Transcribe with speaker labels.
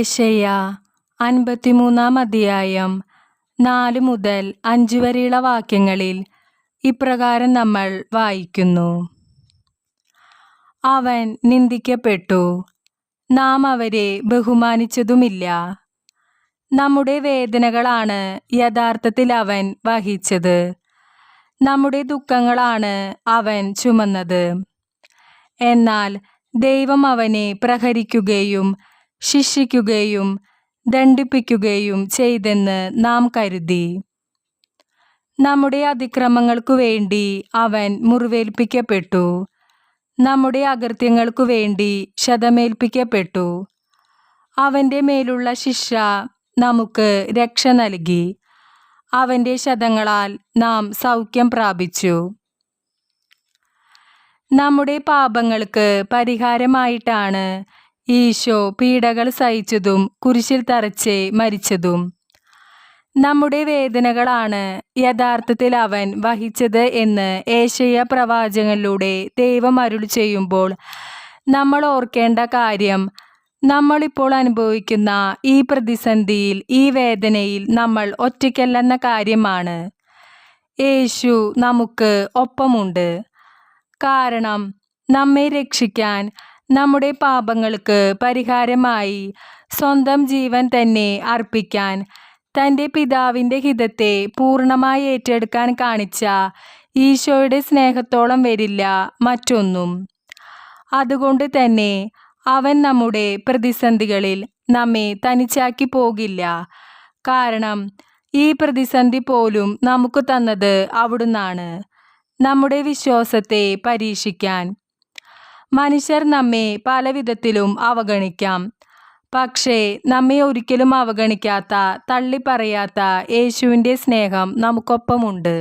Speaker 1: യേശയ്യാ 53 അധ്യായം 4 മുതൽ 5 വരെയുള്ള വാക്യങ്ങളിൽ ഇപ്രകാരം നമ്മൾ വായിക്കുന്നു. അവൻ നിന്ദിക്കപ്പെട്ടു, നാം അവരെ ബഹുമാനിച്ചതുമില്ല. നമ്മുടെ വേദനകളാണ് യഥാർത്ഥത്തിൽ അവൻ വഹിച്ചത്, നമ്മുടെ ദുഃഖങ്ങളാണ് അവൻ ചുമന്നത്. എന്നാൽ ദൈവം അവനെ പ്രഹരിക്കുകയും ശിക്ഷിക്കുകയും ദണ്ഡിപ്പിക്കുകയും ചെയ്തെന്ന് നാം കരുതി. നമ്മുടെ അതിക്രമങ്ങൾക്കു വേണ്ടി അവൻ മുറിവേൽപ്പിക്കപ്പെട്ടു, നമ്മുടെ അകൃത്യങ്ങൾക്കു വേണ്ടി ക്ഷതമേൽപ്പിക്കപ്പെട്ടു. അവൻ്റെ മേലുള്ള ശിക്ഷ നമുക്ക് രക്ഷ നൽകി, അവൻ്റെ ക്ഷതങ്ങളാൽ നാം സൗഖ്യം പ്രാപിച്ചു. നമ്മുടെ പാപങ്ങൾക്ക് പരിഹാരമായിട്ടാണ് ഈശോ പീഡകൾ സഹിച്ചതും കുരിശിൽ തറച്ച് മരിച്ചതും. നമ്മുടെ വേദനകളാണ് യഥാർത്ഥത്തിൽ അവൻ വഹിച്ചത് എന്ന് യേശയ്യാ പ്രവാചകനിലൂടെ ദൈവം അരുളി ചെയ്യുമ്പോൾ നമ്മൾ ഓർക്കേണ്ട കാര്യം, നമ്മളിപ്പോൾ അനുഭവിക്കുന്ന ഈ പ്രതിസന്ധിയിൽ, ഈ വേദനയിൽ നമ്മൾ ഒറ്റയ്ക്കല്ലെന്ന കാര്യമാണ്. യേശു നമുക്ക് ഒപ്പമുണ്ട്. കാരണം നമ്മെ രക്ഷിക്കാൻ, നമ്മുടെ പാപങ്ങൾക്ക് പരിഹാരമായി സ്വന്തം ജീവൻ തന്നെ അർപ്പിക്കാൻ, തൻ്റെ പിതാവിൻ്റെ ഹിതത്തെ പൂർണ്ണമായി ഏറ്റെടുക്കാൻ കാണിച്ച ഈശോയുടെ സ്നേഹത്തോളം വരില്ല മറ്റൊന്നും. അതുകൊണ്ട് തന്നെ അവൻ നമ്മുടെ പ്രതിസന്ധികളിൽ നമ്മെ തനിച്ചാക്കി പോകില്ല. കാരണം ഈ പ്രതിസന്ധി പോലും നമുക്ക് തന്നത് അവിടുന്നാണ്, നമ്മുടെ വിശ്വാസത്തെ പരീക്ഷിക്കാൻ. മനുഷ്യർ നമ്മെ പല വിധത്തിലും അവഗണിക്കാം, പക്ഷേ നമ്മെ ഒരിക്കലും അവഗണിക്കാത്ത, തള്ളിപ്പറയാത്ത യേശുവിൻ്റെ സ്നേഹം നമുക്കൊപ്പമുണ്ട്.